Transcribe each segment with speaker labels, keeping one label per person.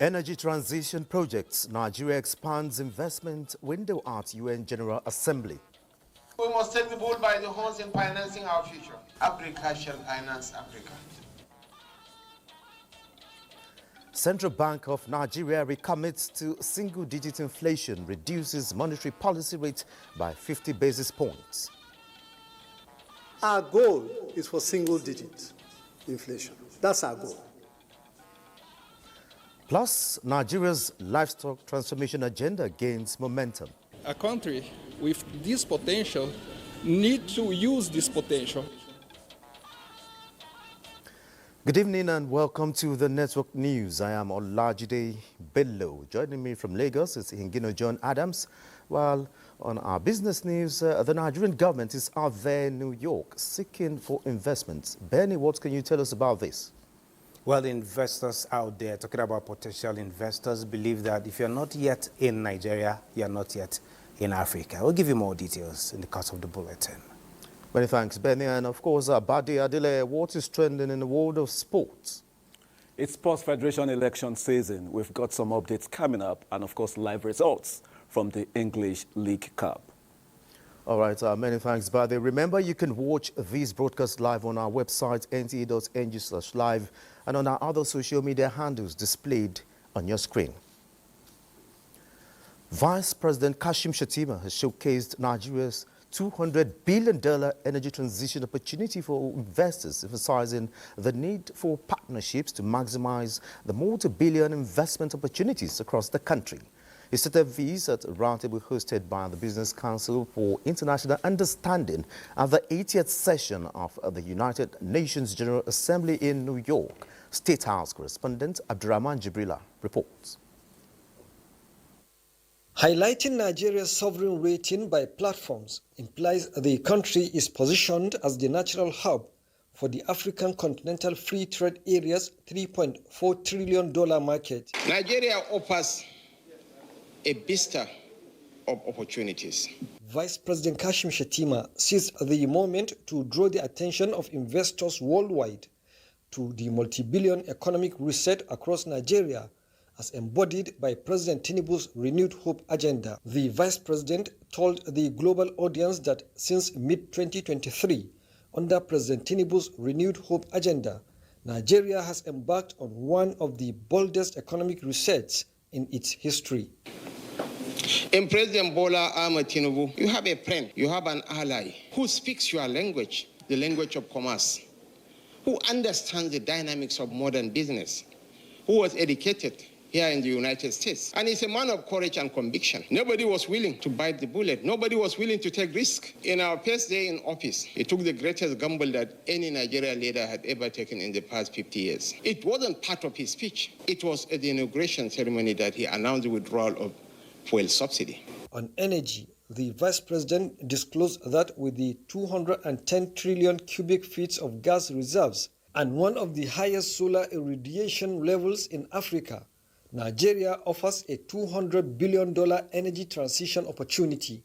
Speaker 1: Energy transition projects. Nigeria expands investment window at UN General Assembly.
Speaker 2: We must take the bull by the horns in financing our future. Africa shall finance Africa.
Speaker 1: Central Bank of Nigeria recommits to single-digit inflation, reduces monetary policy rate by 50 basis points.
Speaker 3: Our goal is for single-digit inflation. That's our goal.
Speaker 1: Plus, Nigeria's livestock transformation agenda gains momentum.
Speaker 4: A country with this potential needs to use this potential.
Speaker 1: Good evening and welcome to the Network News. I am Olajide Bello. Joining me from Lagos is Hingino John Adams. While on our business news, the Nigerian government is out there in New York seeking for investments. Benny, what can you tell us about this?
Speaker 5: Well, the investors out there, talking about potential investors, believe that if you're not yet in Nigeria, you're not yet in Africa. We'll give you more details in the course of the bulletin.
Speaker 1: Many thanks, Benny. And of course, Badi Adile, what is trending in the world of sports?
Speaker 6: It's Sports Federation election season. We've got some updates coming up and, of course, live results from the English League Cup.
Speaker 1: All right, many thanks, Badi. Remember, you can watch these broadcasts live on our website, nta.ng/live, and on our other social media handles displayed on your screen. Vice President Kashim Shettima has showcased Nigeria's $200 billion energy transition opportunity for investors, emphasizing the need for partnerships to maximize the multi-billion investment opportunities across the country. He stated these at a roundtable hosted by the Business Council for International Understanding at the 80th session of the United Nations General Assembly in New York. State House correspondent Abdurrahman Jibrila reports.
Speaker 7: Highlighting Nigeria's sovereign rating by platforms implies the country is positioned as the natural hub for the African Continental Free Trade Area's $3.4 trillion market.
Speaker 2: Nigeria offers a vista of opportunities.
Speaker 7: Vice President Kashim Shettima seized the moment to draw the attention of investors worldwide to the multi-billion economic reset across Nigeria as embodied by President Tinubu's Renewed Hope agenda. The Vice President told the global audience that since mid-2023, under President Tinubu's Renewed Hope agenda, Nigeria has embarked on one of the boldest economic resets in its history.
Speaker 2: In President Bola Ahmed Tinubu, you have a friend, you have an ally who speaks your language, the language of commerce, who understands the dynamics of modern business, who was educated here in the United States. And he's a man of courage and conviction. Nobody was willing to bite the bullet. Nobody was willing to take risk. In our first day in office, he took the greatest gamble that any Nigerian leader had ever taken in the past 50 years. It wasn't part of his speech. It was at the inauguration ceremony that he announced the withdrawal of fuel subsidy.
Speaker 7: On energy, the Vice President disclosed that with the 210 trillion cubic feet of gas reserves and one of the highest solar irradiation levels in Africa, Nigeria offers a $200 billion energy transition opportunity.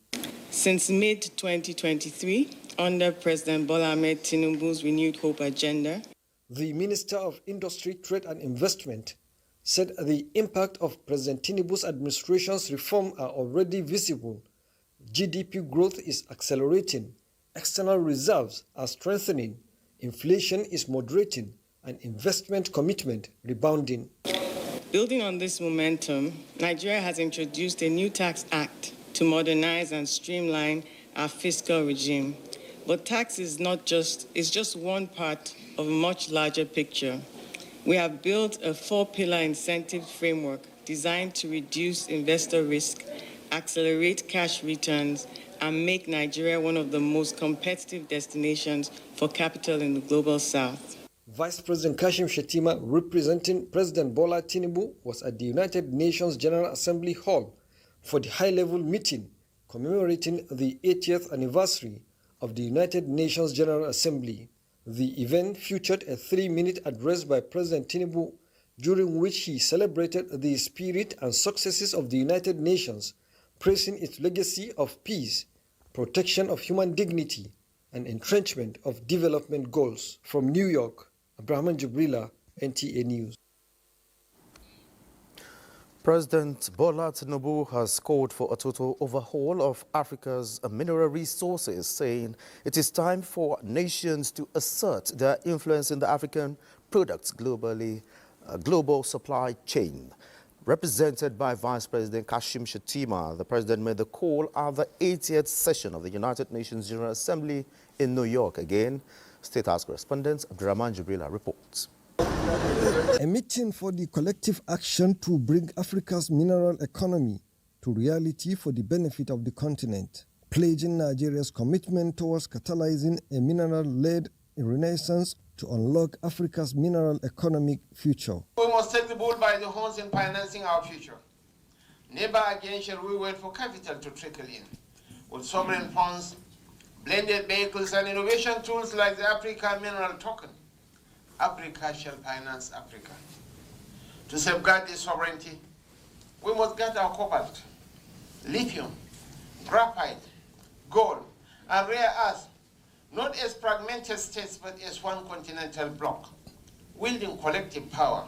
Speaker 8: Since mid-2023, under President Bola Ahmed Tinubu's Renewed Hope agenda,
Speaker 7: the Minister of Industry, Trade and Investment said the impact of President Tinubu's administration's reform are already visible. GDP growth is accelerating, external reserves are strengthening, inflation is moderating, and investment commitment rebounding.
Speaker 8: Building on this momentum, Nigeria has introduced a new tax act to modernize and streamline our fiscal regime. But tax is just one part of a much larger picture. We have built a 4-pillar incentive framework designed to reduce investor risk, accelerate cash returns, and make Nigeria one of the most competitive destinations for capital in the global south.
Speaker 7: Vice President Kashim Shettima, representing President Bola Tinubu, was at the United Nations General Assembly Hall for the high-level meeting commemorating the 80th anniversary of the United Nations General Assembly. The event featured a 3-minute address by President Tinubu, during which he celebrated the spirit and successes of the United Nations, praising its legacy of peace, protection of human dignity, and entrenchment of development goals. From New York, Abdurrahman Jibrila, NTA News.
Speaker 1: President Bola Tinubu has called for a total overhaul of Africa's mineral resources, saying it is time for nations to assert their influence in the African products global supply chain. Represented by Vice President Kashim Shettima, the president made the call at the 80th session of the United Nations General Assembly in New York. Again, State House correspondent Abdurrahman Jibrila reports.
Speaker 7: A meeting for the collective action to bring Africa's mineral economy to reality for the benefit of the continent, pledging Nigeria's commitment towards catalyzing a mineral-led renaissance to unlock Africa's mineral economic future.
Speaker 2: We must take the bull by the horns in financing our future. Never again shall we wait for capital to trickle in. With sovereign funds, blended vehicles, and innovation tools like the Africa Mineral Token, Africa shall finance Africa. To safeguard this sovereignty, we must get our cobalt, lithium, graphite, gold, and rare earths, not as fragmented states, but as one continental bloc, wielding collective power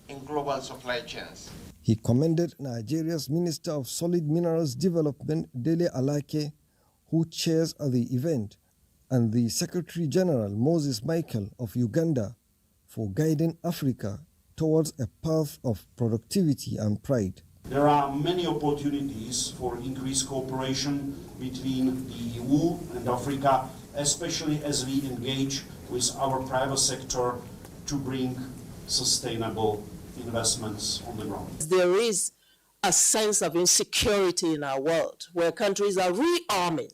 Speaker 2: in global supply chains.
Speaker 7: He commended Nigeria's Minister of Solid Minerals Development, Dele Alake, who chairs the event, and the Secretary General, Moses Michael of Uganda, for guiding Africa towards a path of productivity and pride.
Speaker 9: There are many opportunities for increased cooperation between the EU and Africa, especially as we engage with our private sector to bring sustainable investments on the ground.
Speaker 10: There is a sense of insecurity in our world where countries are rearming.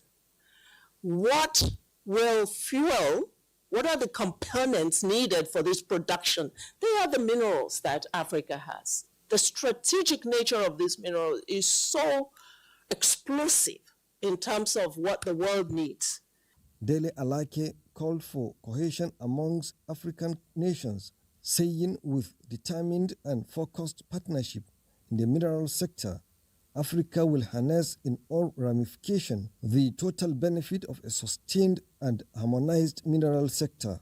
Speaker 10: What will fuel? What are the components needed for this production? They are the minerals that Africa has. The strategic nature of this mineral is so explosive in terms of what the world needs.
Speaker 7: Dele Alake called for cohesion amongst African nations, saying with determined and focused partnership in the mineral sector, Africa will harness in all ramifications the total benefit of a sustained and harmonized mineral sector.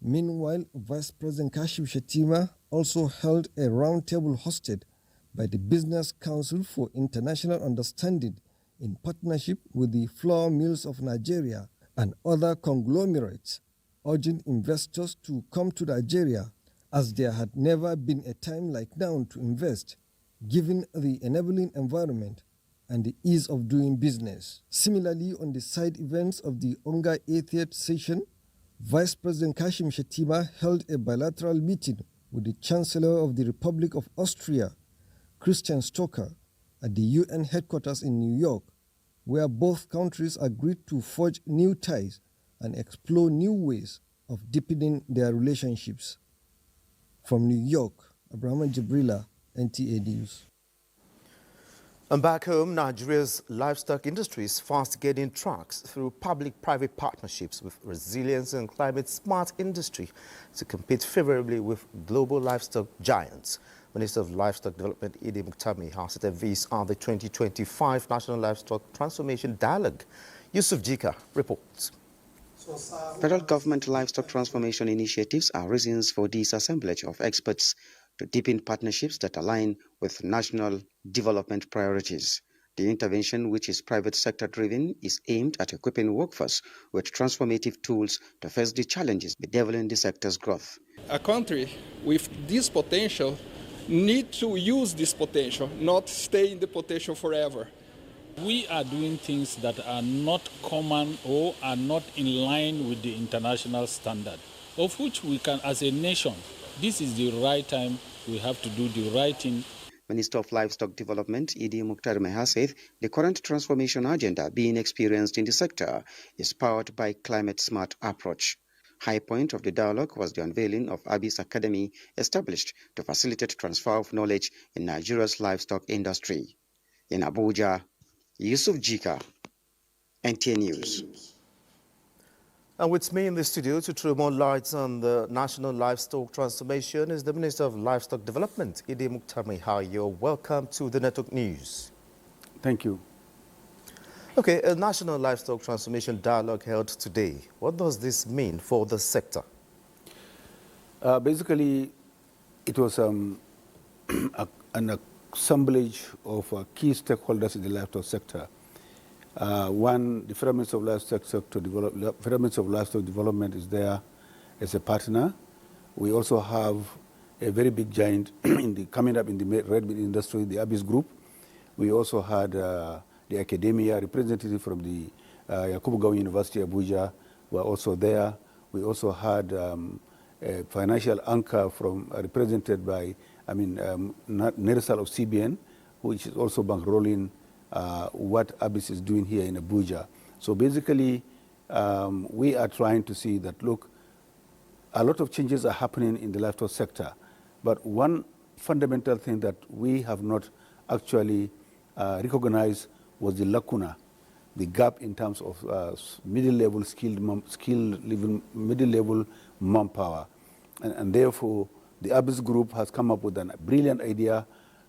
Speaker 7: Meanwhile, Vice President Kashim Shettima also held a roundtable hosted by the Business Council for International Understanding in partnership with the Flour Mills of Nigeria and other conglomerates, urging investors to come to Nigeria as there had never been a time like now to invest, given the enabling environment and the ease of doing business. Similarly, on the side events of the UNGA 80th session, Vice President Kashim Shettima held a bilateral meeting with the Chancellor of the Republic of Austria, Christian Stocker, at the UN headquarters in New York, where both countries agreed to forge new ties and explore new ways of deepening their relationships. From New York, Abdurrahman Jibrila, NTA News.
Speaker 1: And back home, Nigeria's livestock industry is fast gaining tracks through public-private partnerships with resilience and climate-smart industry to compete favorably with global livestock giants. Minister of Livestock Development Idi Muktami has said these are the 2025 National Livestock Transformation Dialogue. Yusuf Jika reports.
Speaker 11: Federal government livestock transformation initiatives are reasons for this assemblage of experts to deepen partnerships that align with national development priorities. The intervention, which is private sector driven, is aimed at equipping workforce with transformative tools to face the challenges bedeviling the sector's growth.
Speaker 4: A country with this potential needs to use this potential, not stay in the potential forever.
Speaker 12: We are doing things that are not common or are not in line with the international standard, of which we can, as a nation, this is the right time we have to do the right thing.
Speaker 11: Minister of Livestock Development, Idi Muktari said the current transformation agenda being experienced in the sector is powered by climate-smart approach. High point of the dialogue was the unveiling of Abyss Academy, established to facilitate transfer of knowledge in Nigeria's livestock industry. In Abuja, Yusuf Jika, NTA News.
Speaker 1: And with me in the studio to throw more lights on the national livestock transformation is the Minister of Livestock Development, Idi Muktami. How you're welcome to the Network News.
Speaker 6: Thank you.
Speaker 1: Okay, a national livestock transformation dialogue held today. What does this mean for the sector?
Speaker 13: Basically, it was an assemblage of key stakeholders in the livestock sector. One, the Federal Ministry of Livestock Development is there as a partner. We also have a very big giant coming up in the red meat industry, the Abyss Group. We also had the academia representative from the Yakubu Gowon University, Abuja, were also there. We also had a financial anchor represented by, Nersal of CBN, which is also bankrolling what Abyss is doing here in Abuja. So basically, we are trying to see that, look, a lot of changes are happening in the livestock sector, but one fundamental thing that we have not actually recognized was the lacuna, the gap in terms of middle-level middle-level manpower. And therefore, the Abyss Group has come up with a brilliant idea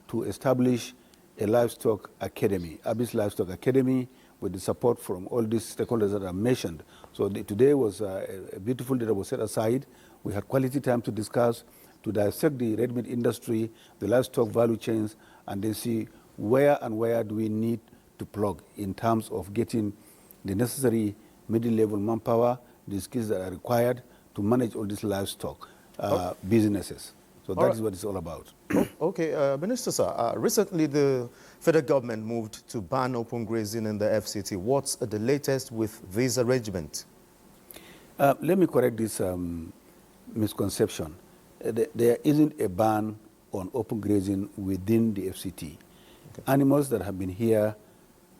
Speaker 13: to establish a livestock academy, Abyss Livestock Academy, with the support from all these stakeholders that I mentioned. So today was a beautiful day that was set aside. We had quality time to discuss, to dissect the red meat industry, the livestock value chains, and then see where do we need to plug in terms of getting the necessary middle-level manpower, the skills that are required to manage all these livestock businesses. So that is what it's all about.
Speaker 1: Okay, Minister, sir, recently the federal government moved to ban open grazing in the FCT. What's the latest with this arrangement?
Speaker 13: Let me correct this misconception. There isn't a ban on open grazing within the FCT. Okay. Animals that have been here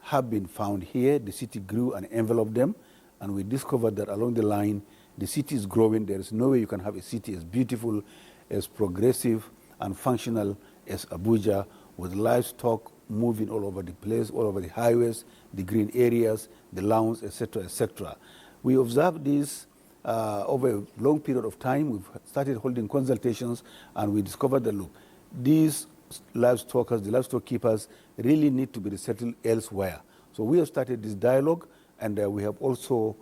Speaker 13: have been found here. The city grew and enveloped them, and we discovered that along the line, the city is growing. There is no way you can have a city as beautiful, as progressive and functional as Abuja, with livestock moving all over the place, all over the highways, the green areas, the lawns, etc., etc. We observed this over a long period of time. We've started holding consultations, and we discovered that, look, these livestockers, the livestock keepers, really need to be resettled elsewhere. So we have started this dialogue, and we have also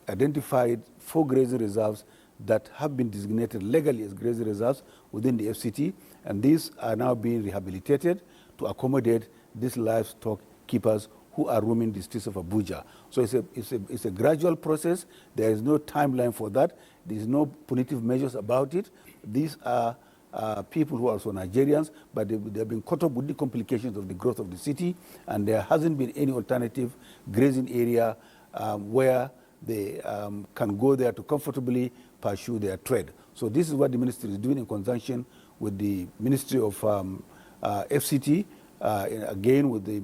Speaker 13: identified 4 grazing reserves that have been designated legally as grazing reserves within the FCT, and these are now being rehabilitated to accommodate these livestock keepers who are roaming the streets of Abuja. So it's a gradual process. There is no timeline for that. There is no punitive measures about it. These are people who are also Nigerians, but they've been caught up with the complications of the growth of the city, and there hasn't been any alternative grazing area where they can go there to comfortably pursue their trade. So this is what the ministry is doing in conjunction with the Ministry of FCT, again with the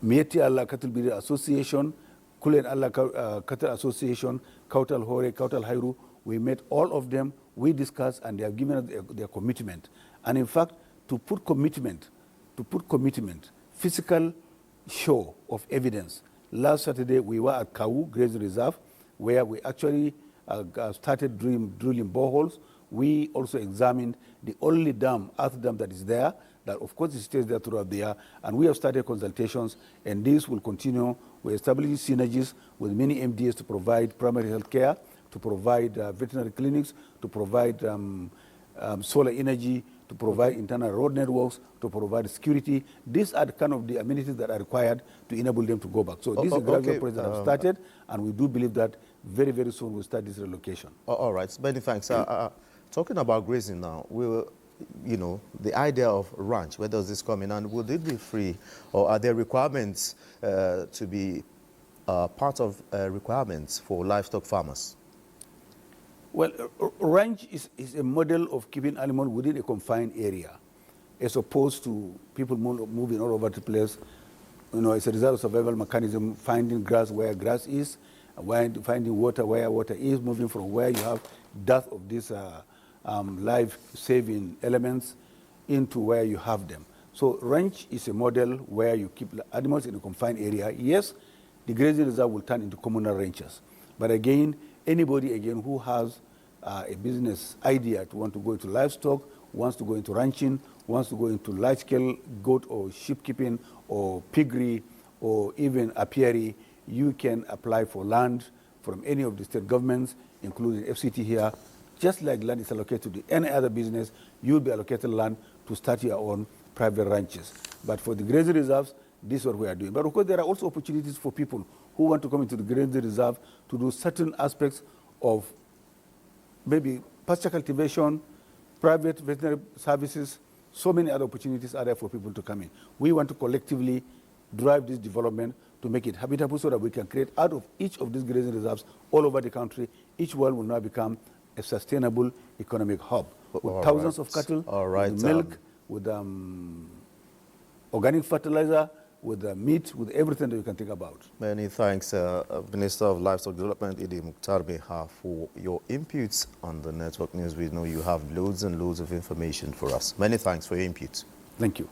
Speaker 13: Mieti Allah Cattle Breeder Association, Kulen Allah Cattle Association, Kautal Hore, Kautal Hairu. We met all of them, we discussed, and they have given us their commitment. And in fact, to put commitment, physical show of evidence. Last Saturday, we were at Kau Grazing Reserve, where we actually started drilling boreholes. We also examined the only dam, earth dam that is there, that of course it stays there throughout the year, and we have started consultations, and this will continue. We're establishing synergies with many MDAs to provide primary health care, to provide veterinary clinics, to provide solar energy, to provide internal road networks, to provide security. These are the kind of the amenities that are required to enable them to go back. So this is a gradual process that has started, and we do believe that very, very soon we'll start this relocation.
Speaker 1: All right, many thanks. Talking about grazing now, the idea of ranch, where does this come in, and will it be free, or are there requirements to be part of requirements for livestock farmers?
Speaker 13: Well, ranch is a model of keeping animals within a confined area, as opposed to people moving all over the place. It's a result of survival mechanism, finding grass where grass is, finding water where water is, moving from where you have dearth of these life-saving elements into where you have them. So ranch is a model where you keep animals in a confined area. Yes, the grazing reserve will turn into communal ranches. But again, anybody who has a business idea to want to go into livestock, wants to go into ranching, wants to go into large-scale goat or sheep keeping or piggery or even apiary, you can apply for land from any of the state governments, including FCT here. Just like land is allocated to any other business, you'll be allocated land to start your own private ranches. But for the grazing reserves, this is what we are doing. But of course, there are also opportunities for people who want to come into the grazing reserve to do certain aspects of maybe pasture cultivation, private veterinary services. So many other opportunities are there for people to come in. We want to collectively drive this development to make it habitable so that we can create out of each of these grazing reserves all over the country, each one will now become a sustainable economic hub with thousands of cattle, with milk, with organic fertilizer, with meat, with everything that you can think about.
Speaker 1: Many thanks, Minister of Livestock Development, Idi Mukhtar Beha, for your inputs on the Network News. We know you have loads and loads of information for us. Many thanks for your inputs.
Speaker 13: Thank you.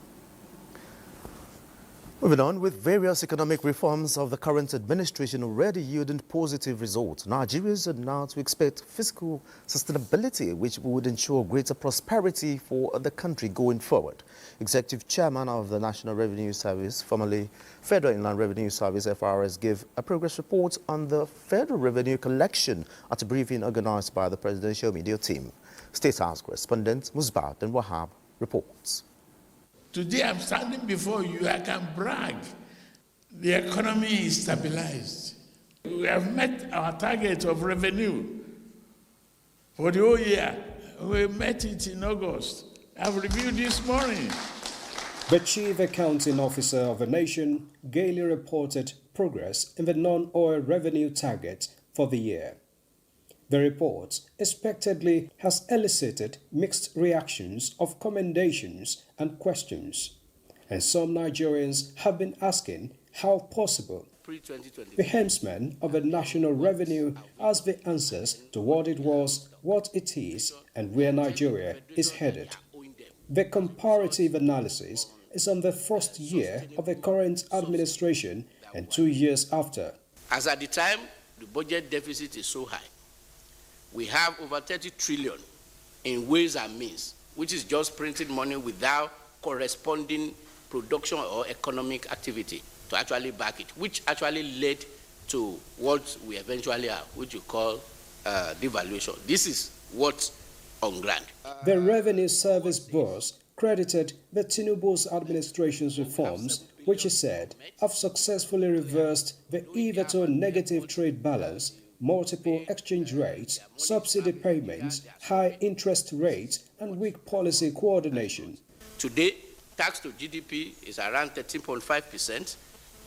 Speaker 1: Moving on, with various economic reforms of the current administration already yielding positive results, Nigerians are now to expect fiscal sustainability, which would ensure greater prosperity for the country going forward. Executive Chairman of the National Revenue Service, formerly Federal Inland Revenue Service, FRS, gave a progress report on the federal revenue collection at a briefing organized by the presidential media team. State House correspondent Musbat and Wahab reports.
Speaker 14: Today I'm standing before you, I can brag. The economy is stabilized. We have met our target of revenue for the whole year. We met it in August. I've reviewed this morning.
Speaker 15: The Chief Accounting Officer of the nation gaily reported progress in the non-oil revenue target for the year. The report expectedly has elicited mixed reactions of commendations and questions, and some Nigerians have been asking how possible. The helmsman of the national revenue has the answers to what it was, what it is, and where Nigeria is headed. The comparative analysis is on the first year of the current administration and 2 years after.
Speaker 16: As at the time, the budget deficit is so high. We have over 30 trillion in ways and means, which is just printing money without corresponding production or economic activity to actually back it, which actually led to what we eventually have, which you call devaluation. This is what's on ground.
Speaker 15: The Revenue Service boss credited the Tinubu's administration's reforms, which he said have successfully reversed the hitherto negative trade balance, multiple exchange rates, subsidy payments, high interest rates, and weak policy coordination.
Speaker 16: Today, tax to GDP is around 13.5%.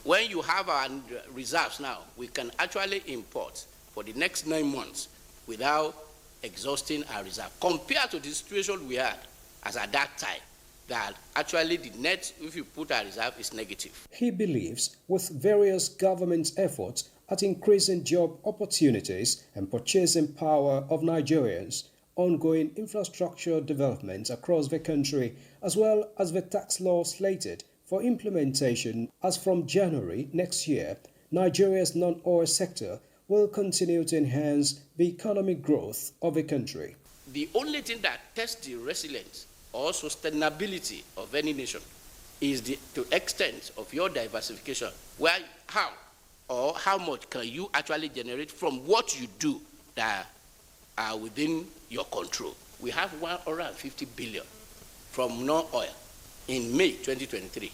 Speaker 16: When you have our reserves now, we can actually import for the next 9 months without exhausting our reserve, compared to the situation we had as at that time, that actually the net, if you put our reserve, is negative.
Speaker 15: He believes with various government efforts at increasing job opportunities and purchasing power of Nigerians, ongoing infrastructure development across the country, as well as the tax law slated for implementation as from January next year, Nigeria's non-oil sector will continue to enhance the economic growth of the country.
Speaker 16: The only thing that tests the resilience or sustainability of any nation is the extent of your diversification. How much can you actually generate from what you do that are within your control? We have 150 billion from non-oil in May 2023.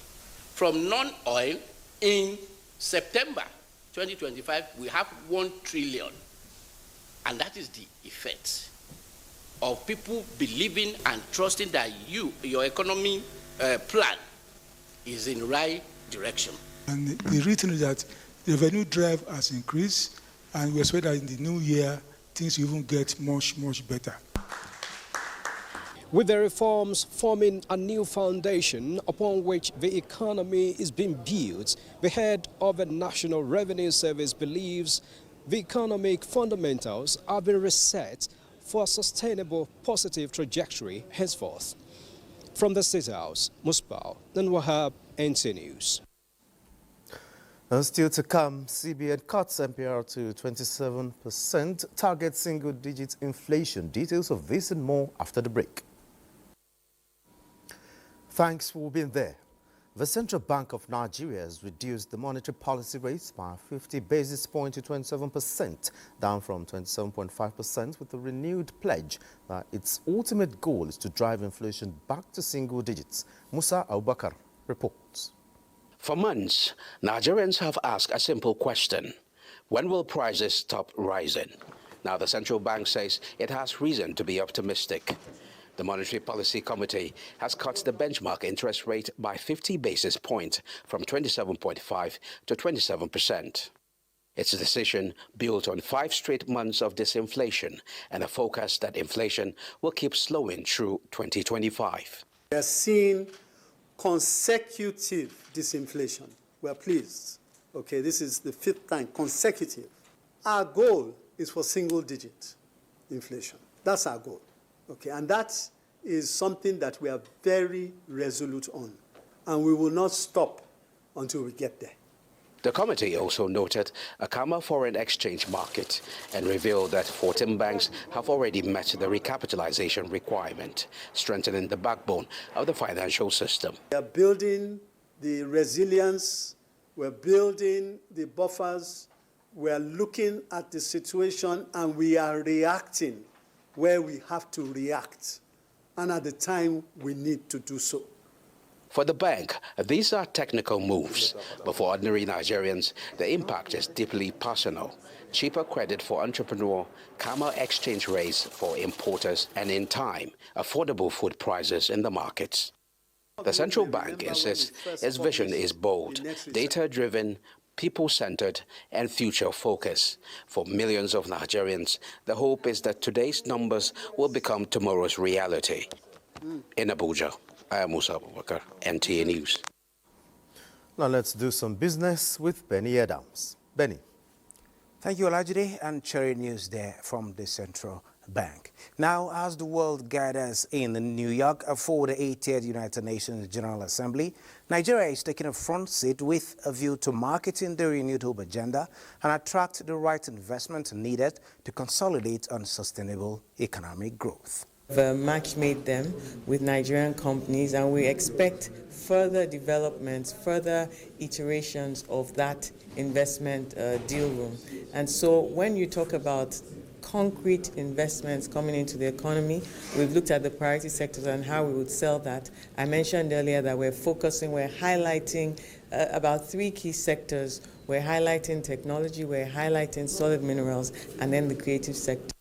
Speaker 16: From non-oil in September 2025, we have 1 trillion. And that is the effect of people believing and trusting that your economy plan is in the right direction.
Speaker 17: And the reason is that the revenue drive has increased, and we expect that in the new year, things will even get much, much better.
Speaker 15: With the reforms forming a new foundation upon which the economy is being built, the head of the National Revenue Service believes the economic fundamentals have been reset for a sustainable positive trajectory henceforth. From the State House, Musbao and Wahab, NT News.
Speaker 1: And still to come, CBN cuts MPR to 27%, targets single-digit inflation. Details of this and more after the break. Thanks for being there. The Central Bank of Nigeria has reduced the monetary policy rates by 50 basis points to 27%, down from 27.5%, with a renewed pledge that its ultimate goal is to drive inflation back to single digits. Musa Abubakar reports.
Speaker 18: For months, Nigerians have asked a simple question: when will prices stop rising? Now the central bank says it has reason to be optimistic. The Monetary Policy Committee has cut the benchmark interest rate by 50 basis points from 27.5 to 27%. Its decision built on 5 straight months of disinflation and a forecast that inflation will keep slowing through 2025.
Speaker 3: We are seeing consecutive disinflation. We are pleased. Okay, this is the 5th time consecutive. Our goal is for single-digit inflation. That's our goal. Okay, and that is something that we are very resolute on, and we will not stop until we get there.
Speaker 18: The committee also noted a calmer foreign exchange market and revealed that 14 banks have already met the recapitalization requirement, strengthening the backbone of the financial system.
Speaker 3: We are building the resilience, we're building the buffers, we are looking at the situation, and we are reacting where we have to react, and at the time we need to do so.
Speaker 18: For the bank, these are technical moves, but for ordinary Nigerians, the impact is deeply personal. Cheaper credit for entrepreneurs, calmer exchange rates for importers, and in time, affordable food prices in the markets. The central bank insists its vision is bold, data-driven, people-centered, and future-focused. For millions of Nigerians, the hope is that today's numbers will become tomorrow's reality. In Abuja, I am Musa Abubakar, NTA News.
Speaker 1: Now let's do some business with Benny Adams. Benny.
Speaker 5: Thank you, Olajide, and cherry news there from the Central Bank. Now, as the world gathers in New York for the 80th United Nations General Assembly, Nigeria is taking a front seat with a view to marketing the renewed hope agenda and attract the right investment needed to consolidate on sustainable economic growth.
Speaker 8: We've match-made them with Nigerian companies, and we expect further developments, further iterations of that investment deal room. And so when you talk about concrete investments coming into the economy, we've looked at the priority sectors and how we would sell that. I mentioned earlier that we're highlighting about 3 key sectors. We're highlighting technology, we're highlighting solid minerals, and then the creative sector.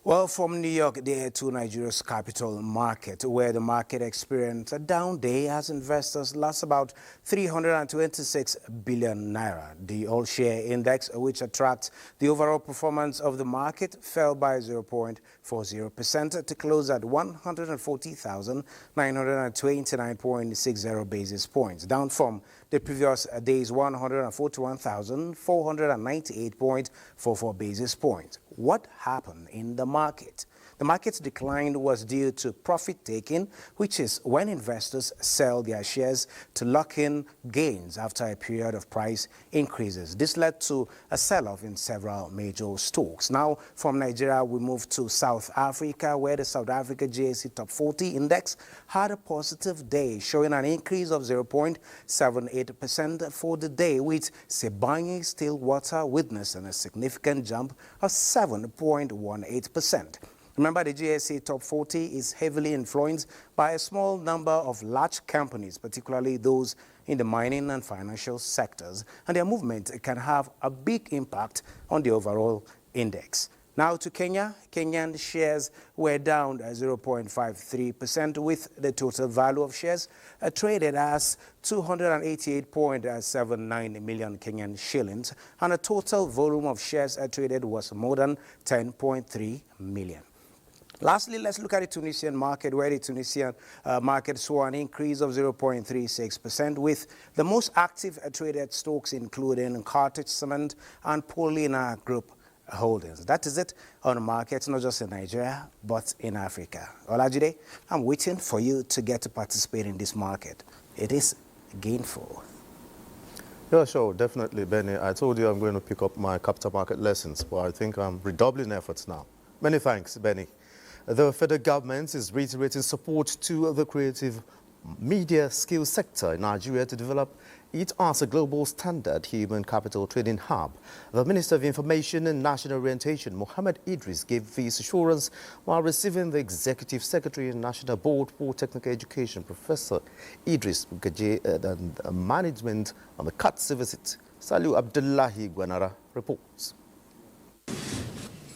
Speaker 5: Well, from New York, there to Nigeria's capital market, where the market experienced a down day as investors lost about 326 billion naira. The all-share index, which attracts the overall performance of the market, fell by 0.40% to close at 140,929.60 basis points, down from the previous day's 141,498.44 basis points. What happened in the market? The market's decline was due to profit-taking, which is when investors sell their shares to lock in gains after a period of price increases. This led to a sell-off in several major stocks. Now, from Nigeria, we move to South Africa, where the South Africa JSE Top 40 Index had a positive day, showing an increase of 0.78% for the day, with Sibanye Stillwater witnessing a significant jump of 7.18%. Remember, the JSE Top 40 is heavily influenced by a small number of large companies, particularly those in the mining and financial sectors, and their movement can have a big impact on the overall index. Now to Kenya. Kenyan shares were down 0.53%, with the total value of shares traded as 288.79 million Kenyan shillings, and a total volume of shares traded was more than 10.3 million. Lastly, let's look at the Tunisian market, where the Tunisian market saw an increase of 0.36%, with the most active traded stocks including Carthage Cement and Paulina Group Holdings. That is it on the market, not just in Nigeria, but in Africa. Olajide, I'm waiting for you to get to participate in this market. It is gainful.
Speaker 1: Yeah, sure, definitely, Benny. I told you I'm going to pick up my capital market lessons, but I think I'm redoubling efforts now. Many thanks, Benny. The federal government is reiterating support to the creative media skills sector in Nigeria to develop it as a global standard human capital training hub. The Minister of Information and National Orientation, Mohammed Idris, gave this assurance while receiving the Executive Secretary and National Board for Technical Education, Professor Idris Gaje, and management on the CATS visit. Salu Abdullahi Gwanara reports.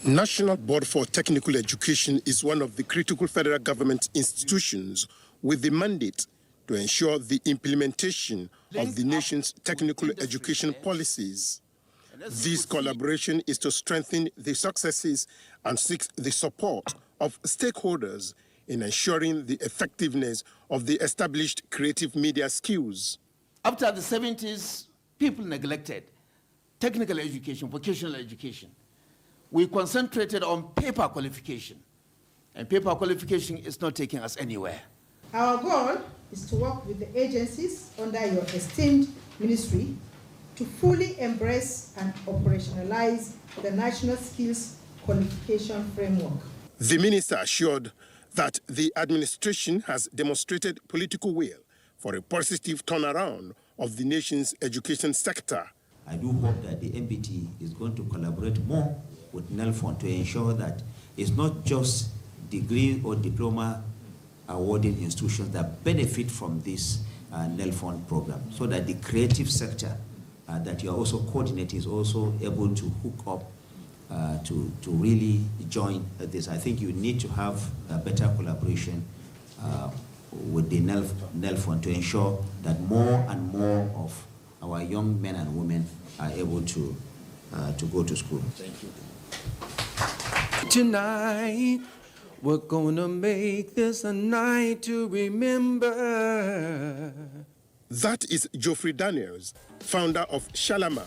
Speaker 19: National Board for Technical Education is one of the critical federal government institutions with the mandate to ensure the implementation of the nation's technical education policies. This collaboration is to strengthen the successes and seek the support of stakeholders in ensuring the effectiveness of the established creative media skills.
Speaker 20: After the 70s, people neglected technical education, vocational education. We concentrated on paper qualification, and paper qualification is not taking us anywhere.
Speaker 21: Our goal is to work with the agencies under your esteemed ministry to fully embrace and operationalize the National Skills Qualification Framework.
Speaker 19: The minister assured that the administration has demonstrated political will for a positive turnaround of the nation's education sector.
Speaker 22: I do hope that the MBT is going to collaborate more with NELFON to ensure that it's not just degree or diploma awarding institutions that benefit from this NELFON program, so that the creative sector that you are also coordinating is also able to hook up to really join this. I think you need to have a better collaboration with the NELFON to ensure that more and more of our young men and women are able to go to school. Thank you.
Speaker 23: Tonight, we're gonna make this a night to remember.
Speaker 19: That is Geoffrey Daniels, founder of Shalama,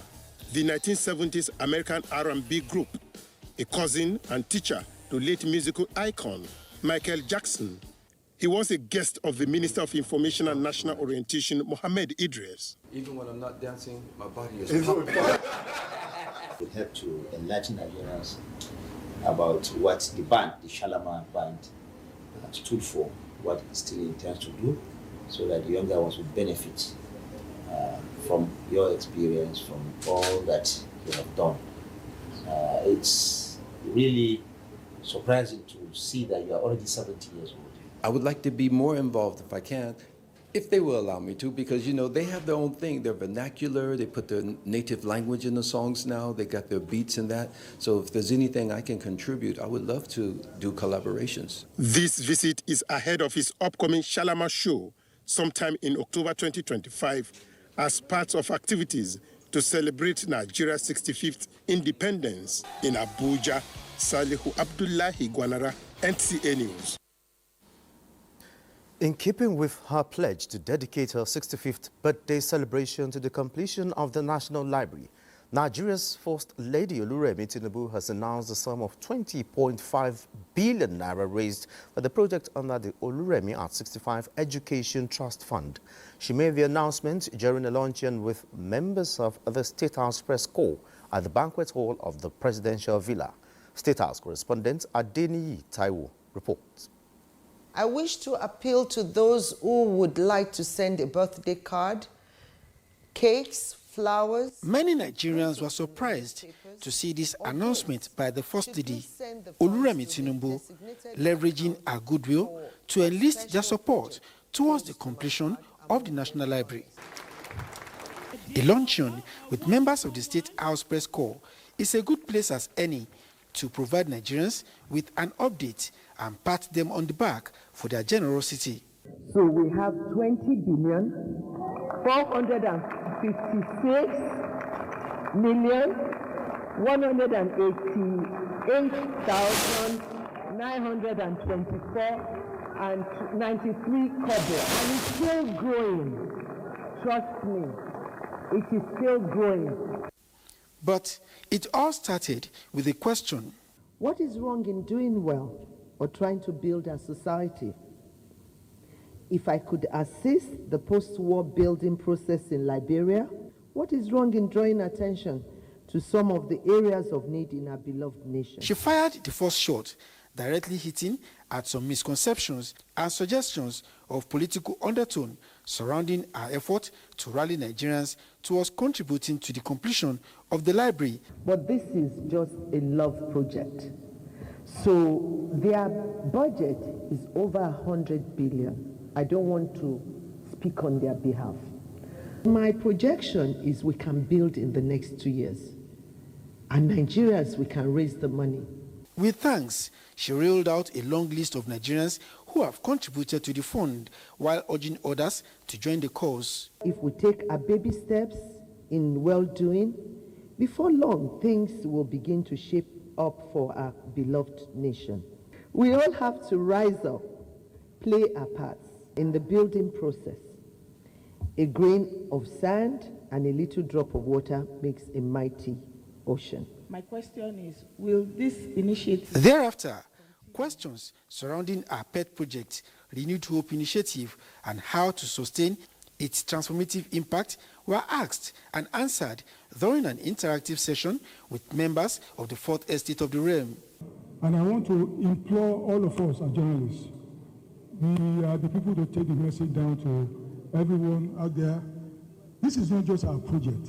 Speaker 19: the 1970s American R&B group, a cousin and teacher to late musical icon Michael Jackson. He was a guest of the Minister of Information and National Orientation, Mohammed Idris.
Speaker 23: Even when I'm not dancing, my body is
Speaker 22: We have to enlighten Nigerians about what the band, the Shalama band, stood for, what it still intends to do, so that the younger ones will benefit from your experience, from all that you have done. It's really surprising to see that you are already 70 years old.
Speaker 23: I would like to be more involved if I can, if they will allow me to, because, you know, they have their own thing. They're vernacular. They put their native language in the songs now. They got their beats in that. So if there's anything I can contribute, I would love to do collaborations.
Speaker 19: This visit is ahead of his upcoming Shalama show sometime in October 2025 as part of activities to celebrate Nigeria's 65th independence in Abuja. Salihu Abdullahi Gwanara, NTA News.
Speaker 1: In keeping with her pledge to dedicate her 65th birthday celebration to the completion of the National Library, Nigeria's First Lady Oluremi Tinubu has announced the sum of 20.5 billion naira raised for the project under the Oluremi at 65 Education Trust Fund. She made the announcement during a luncheon with members of the State House Press Corps at the banquet hall of the Presidential Villa. State House correspondent Adeniyi Taiwo reports.
Speaker 24: I wish to appeal to those who would like to send a birthday card, cakes, flowers.
Speaker 25: Many Nigerians were surprised to see this announcement by the First Lady, Oluremi Tinubu, leveraging her goodwill to enlist their support towards the completion of the National Library. A luncheon with members of the State House Press Corps is a good place as any to provide Nigerians with an update and pat them on the back for their generosity.
Speaker 24: So we have 20,456,188,924.93 kobo, and it's still growing. Trust me, it is still growing.
Speaker 25: But it all started with a question.
Speaker 24: What is wrong in doing well or trying to build a society? If I could assist the post-war building process in Liberia, what is wrong in drawing attention to some of the areas of need in our beloved nation?
Speaker 25: She fired the first shot directly hitting at some misconceptions and suggestions of political undertone surrounding our effort to rally Nigerians towards contributing to the completion of the library.
Speaker 24: But this is just a love project. So their budget is over 100 billion. I don't want to speak on their behalf. My projection is we can build in the next 2 years. And Nigerians, we can raise the money.
Speaker 25: With thanks, she reeled out a long list of Nigerians who have contributed to the fund while urging others to join the cause.
Speaker 24: If we take our baby steps in well-doing, before long, things will begin to shape up for our beloved nation. We all have to rise up, play our parts in the building process. A grain of sand and a little drop of water makes a mighty ocean.
Speaker 2: My question is, will this initiative...
Speaker 25: Thereafter, questions surrounding our pet project, Renewed Hope Initiative, and how to sustain its transformative impact were asked and answered during an interactive session with members of the Fourth Estate of the Realm.
Speaker 17: And I want to implore all of us as journalists, we are the people to take the message down to everyone out there. This is not just our project.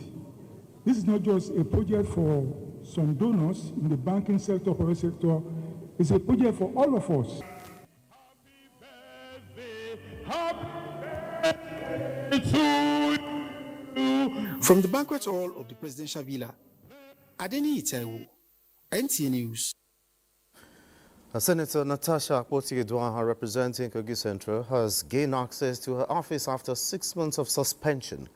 Speaker 17: This is not just a project for some donors in the banking sector, private sector. It's a project for all of us.
Speaker 25: From the banquet hall of the presidential villa, Adeni Itewo, NTA News.
Speaker 1: Senator Natasha Akpoti-Edwaha, representing Kogi Central, has gained access to her office after 6 months of suspension.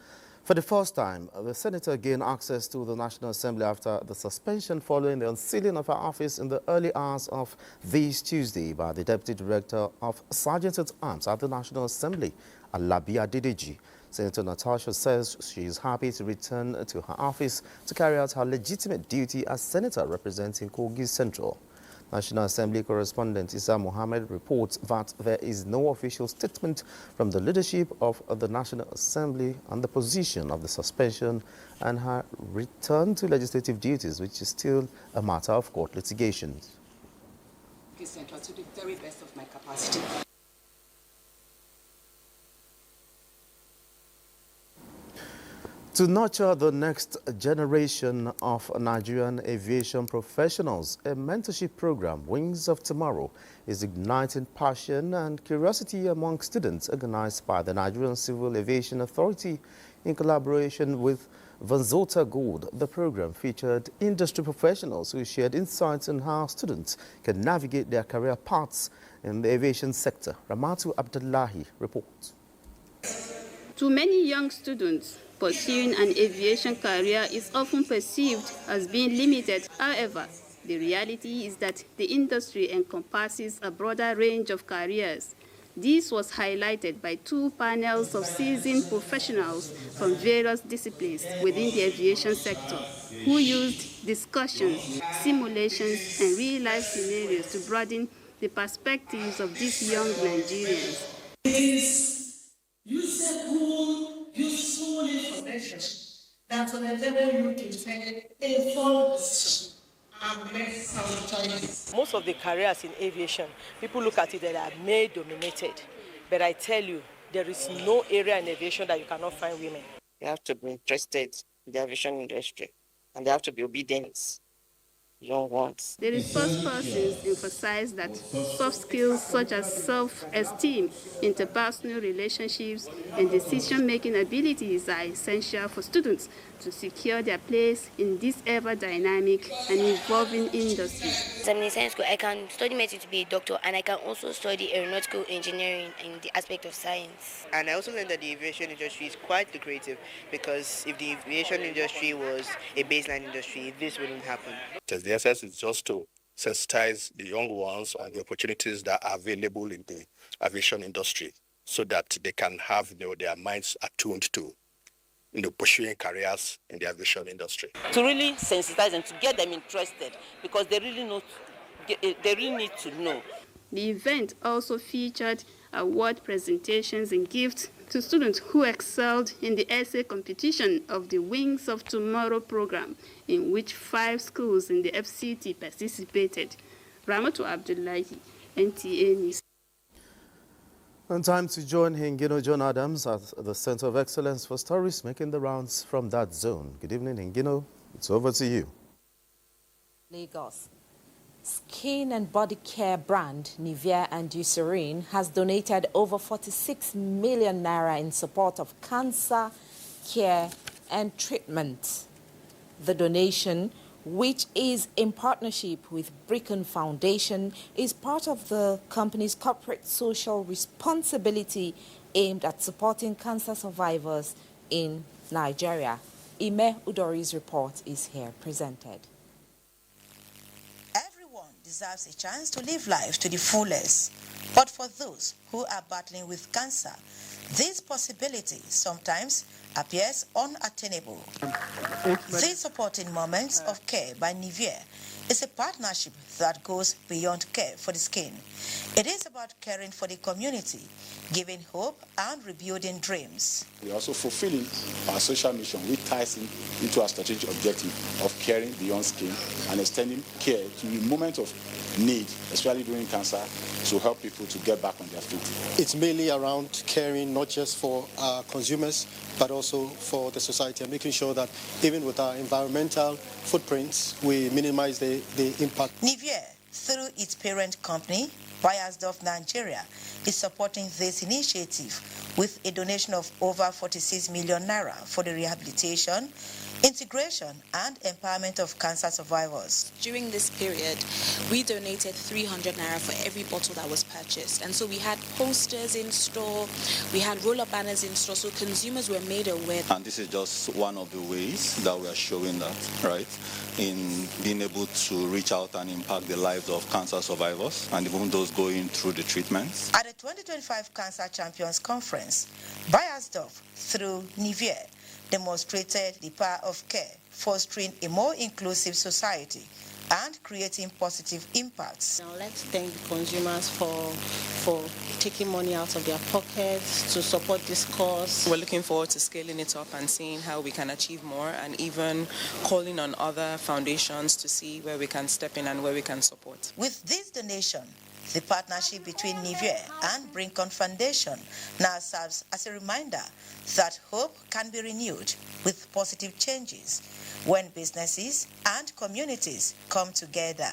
Speaker 1: For the first time, the senator gained access to the National Assembly after the suspension following the unsealing of her office in the early hours of this Tuesday by the Deputy Director of Sergeant-at-Arms at the National Assembly, Alabi Adedeji. Senator Natasha says she is happy to return to her office to carry out her legitimate duty as senator representing Kogi Central. National Assembly correspondent Isa Mohammed reports that there is no official statement from the leadership of the National Assembly on the position of the suspension and her return to legislative duties, which is still a matter of court litigation.
Speaker 4: Central to the very best of my capacity.
Speaker 1: To nurture the next generation of Nigerian aviation professionals, a mentorship program, Wings of Tomorrow, is igniting passion and curiosity among students organized by the Nigerian Civil Aviation Authority in collaboration with Vanzota Gold. The program featured industry professionals who shared insights on how students can navigate their career paths in the aviation sector. Ramatu Abdullahi reports.
Speaker 7: To many young students, pursuing an aviation career is often perceived as being limited. However, the reality is that the industry encompasses a broader range of careers. This was highlighted by 2 panels of seasoned professionals from various disciplines within the aviation sector, who used discussions, simulations, and real-life scenarios to broaden the perspectives of these young Nigerians.
Speaker 9: Useful information that will enable you to take a full decision and make sound choices.
Speaker 10: Most of the careers in aviation, people look at it that are male-dominated. But I tell you, there is no area in aviation that you cannot find women.
Speaker 26: They have to be interested in the aviation industry, and they have to be obedient. Young ones.
Speaker 7: The resource persons emphasize that soft skills such as self-esteem, interpersonal relationships, and decision-making abilities are essential for students to secure their place in this ever-dynamic and evolving industry.
Speaker 27: I'm in science school. I can study medicine to be a doctor, and I can also study aeronautical engineering in the aspect of science.
Speaker 26: And I also learned that the aviation industry is quite lucrative, because if the aviation industry was a baseline industry, this wouldn't happen.
Speaker 28: The essence is just to sensitize the young ones on the opportunities that are available in the aviation industry, so that they can have their minds attuned to pursuing careers in the aviation industry.
Speaker 10: To really sensitize them, to get them interested, because they really need to know.
Speaker 7: The event also featured award presentations and gifts to students who excelled in the essay competition of the Wings of Tomorrow program, in which 5 schools in the FCT participated. Ramatu Abdullahi, NTA News.
Speaker 1: And time to join Hingino John Adams at the Center of Excellence for Stories making the rounds from that zone. Good evening, Hingino. It's over to you.
Speaker 3: Lagos. Skin and body care brand Nivea and Eucerin has donated over 46 million naira in support of cancer care and treatment. The donation, which is in partnership with Bricken Foundation, is part of the company's corporate social responsibility aimed at supporting cancer survivors in Nigeria. Ime Udori's report is here presented.
Speaker 6: Everyone deserves a chance to live life to the fullest. But for those who are battling with cancer, this possibility sometimes appears unattainable. These supporting moments of care by Nivea is a partnership that goes beyond care for the skin. It is about caring for the community, giving hope and rebuilding dreams.
Speaker 11: We are also fulfilling our social mission, which ties into our strategic objective of caring beyond skin and extending care to the moment of need, especially during cancer, to help people to get back on their feet.
Speaker 12: It's mainly around caring not just for our consumers, but also for the society, and making sure that even with our environmental footprints, we minimize the impact.
Speaker 6: Nivea, through its parent company, Bayersdorf Nigeria, is supporting this initiative with a donation of over 46 million naira for the rehabilitation, integration and empowerment of cancer survivors.
Speaker 13: During this period, we donated 300 naira for every bottle that was purchased. And so we had posters in store, we had roll-up banners in store, so consumers were made aware.
Speaker 14: And this is just one of the ways that we are showing that, right, in being able to reach out and impact the lives of cancer survivors and even those going through the treatments.
Speaker 6: At the 2025 Cancer Champions Conference, Bayersdorf, through Nivea, demonstrated the power of care, fostering a more inclusive society and creating positive impacts.
Speaker 15: Now let's thank the consumers for taking money out of their pockets to support this cause.
Speaker 16: We're looking forward to scaling it up and seeing how we can achieve more, and even calling on other foundations to see where we can step in and where we can support.
Speaker 6: With this donation, the partnership between Nivea and Bricken Foundation now serves as a reminder that hope can be renewed with positive changes when businesses and communities come together.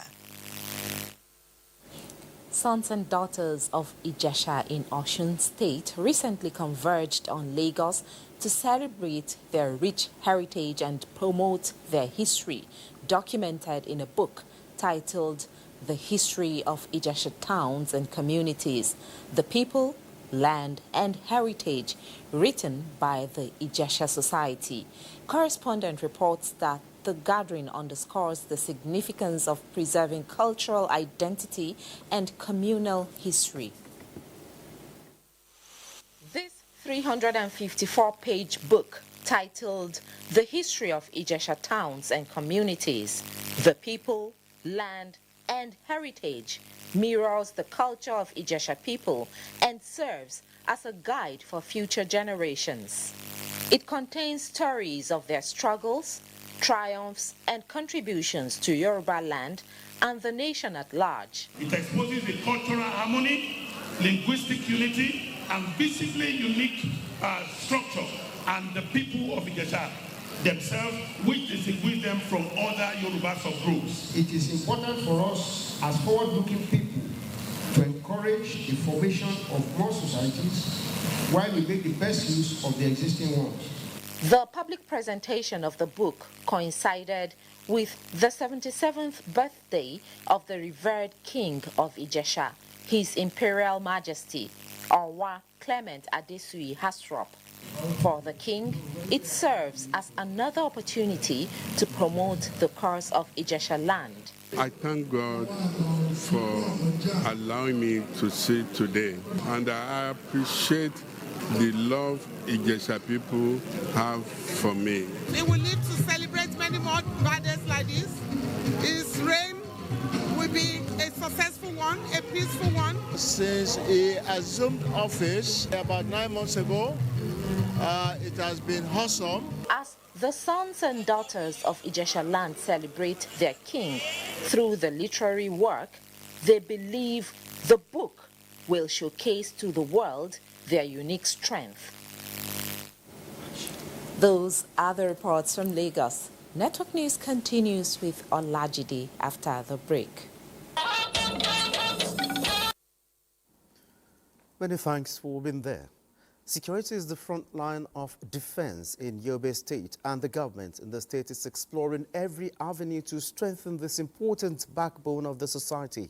Speaker 3: Sons and daughters of Ijesha in Osun State recently converged on Lagos to celebrate their rich heritage and promote their history, documented in a book titled The History of Ijesha Towns and Communities, The People, Land and Heritage, written by the Ijesha Society. Correspondent reports that the gathering underscores the significance of preserving cultural identity and communal history. This 354-page book, titled The History of Ijesha Towns and Communities, The People, Land and Heritage, mirrors the culture of Ijesha people and serves as a guide for future generations. It contains stories of their struggles, triumphs, and contributions to Yoruba land and the nation at large.
Speaker 29: It exposes the cultural harmony, linguistic unity, and visibly unique structure and the people of Ijesha themselves, which distinguish them from other Yoruba subgroups.
Speaker 30: It is important for us as forward-looking people to encourage the formation of more societies while we make the best use of the existing ones.
Speaker 3: The public presentation of the book coincided with the 77th birthday of the revered king of Ijesha, His Imperial Majesty, Owa Clement Adesui Hasrop. For the king, it serves as another opportunity to promote the cause of Ijesha land.
Speaker 31: I thank God for allowing me to see today, and I appreciate the love Ijesha people have for me.
Speaker 9: We will live to celebrate many more birthdays like this. His reign will be a successful one, a peaceful one.
Speaker 32: Since he assumed office about 9 months ago, it has been awesome.
Speaker 3: As the sons and daughters of Ijesha land celebrate their king through the literary work,
Speaker 2: They believe the book will showcase to the world their unique strength.
Speaker 3: Those are the reports from Lagos. Network News continues with Olajide after the break.
Speaker 1: Many thanks for being there. Security is the front line of defense in Yobe State, and the government in the state is exploring every avenue to strengthen this important backbone of the society.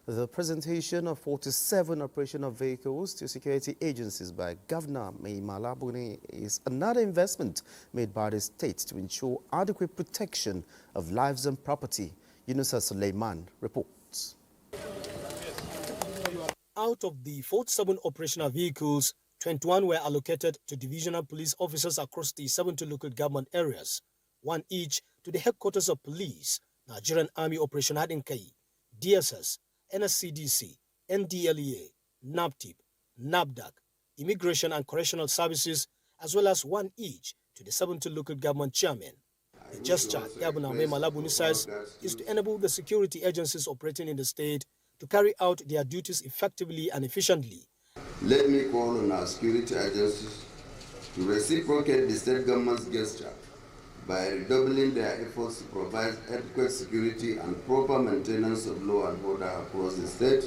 Speaker 1: The presentation of 47 operational vehicles to security agencies by Governor Mai Malabuni is another investment made by the state to ensure adequate protection of lives and property. Yunusa Suleiman reports.
Speaker 5: Out of the 47 operational vehicles, 21 were allocated to divisional police officers across the 70 local government areas, one each to the headquarters of police, Nigerian Army Operation Hadinkai, DSS, NSCDC, NDLEA, NAPTIP, NAPDAC, Immigration and Correctional Services, as well as one each to the 70 local government chairmen. The gesture, Governor Mai Malabuni says, is to enable the security agencies operating in the state to carry out their duties effectively and efficiently.
Speaker 8: Let me call on our security agencies to reciprocate the state government's gesture by redoubling their efforts to provide adequate security and proper maintenance of law and order across the state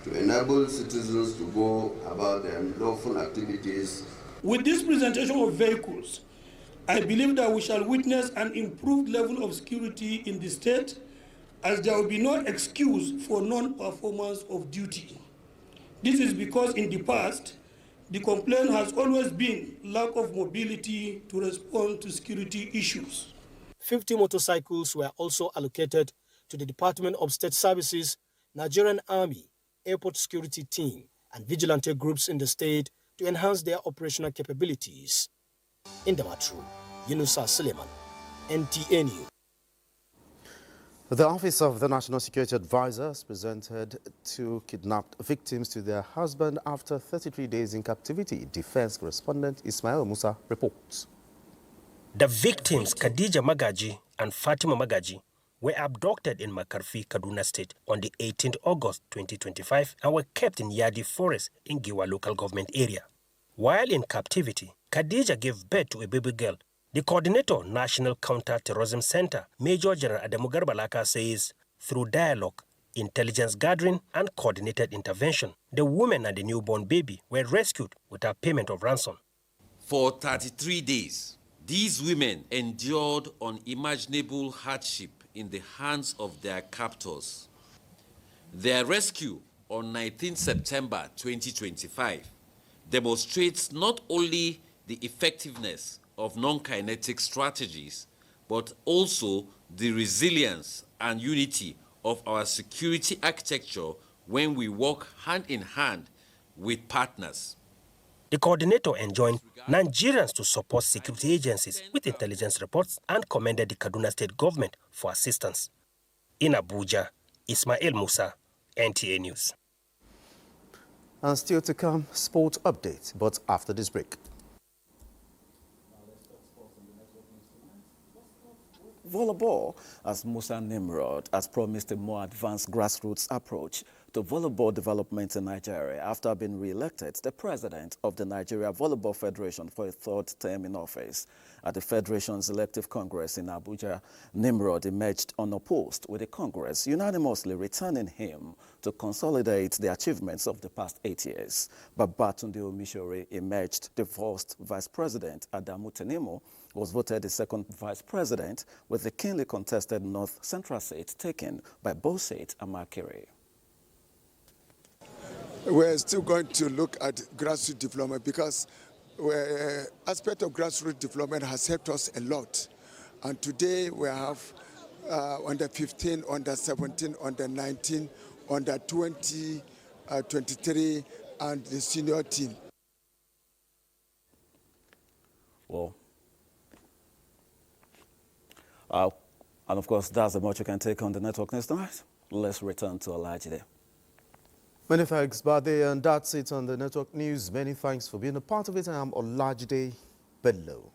Speaker 8: to enable citizens to go about their lawful activities.
Speaker 29: With this presentation of vehicles, I believe that we shall witness an improved level of security in the state, as there will be no excuse for non-performance of duty. This is because in the past, the complaint has always been lack of mobility to respond to security issues.
Speaker 5: 50 motorcycles were also allocated to the Department of State Services, Nigerian Army, Airport Security Team, and vigilante groups in the state to enhance their operational capabilities. In Damatru, Yunusa Suleiman, NTA News.
Speaker 1: The Office of the National Security Advisor has presented two kidnapped victims to their husband after 33 days in captivity. Defense correspondent Ismail Musa reports.
Speaker 17: The victims, Khadija Magaji and Fatima Magaji, were abducted in Makarfi, Kaduna State on the 18th August 2025 and were kept in Yadi Forest in Giwa local government area. While in captivity, Khadija gave birth to a baby girl. The coordinator, National Counter-Terrorism Center, Major General Adamu Garbalaka, says through dialogue, intelligence gathering, and coordinated intervention, the woman and the newborn baby were rescued without payment of ransom.
Speaker 18: For 33 days, these women endured unimaginable hardship in the hands of their captors. Their rescue on 19 September 2025 demonstrates not only the effectiveness of non-kinetic strategies, but also the resilience and unity of our security architecture when we work hand in hand with partners.
Speaker 17: The coordinator enjoined Nigerians to support security agencies with intelligence reports and commended the Kaduna State government for assistance. In Abuja, Ismail Musa, NTA News.
Speaker 1: And still to come, sport update, but after this break.
Speaker 19: Volleyball, as Musa Nimrod has promised a more advanced grassroots approach to volleyball development in Nigeria after being re-elected the president of the Nigeria Volleyball Federation for a third term in office. At the Federation's elective congress in Abuja, Nimrod emerged unopposed, with the congress unanimously returning him to consolidate the achievements of the past 8 years. Babatunde Omishore emerged the first vice president. Adamu Tenimo was voted the second vice president, with the keenly contested North Central seat taken by Boseit Amakere.
Speaker 20: We're still going to look at grassroots development because aspect of grassroots development has helped us a lot. And today we have under 15, under 17, under 19, under 20, 23, and the senior team.
Speaker 19: Well, and of course, that's the much you can take on the network news tonight. Let's return to Olajide.
Speaker 1: Many thanks, Bade, and that's it on the network news. Many thanks for being a part of it. I am Olajide Bello.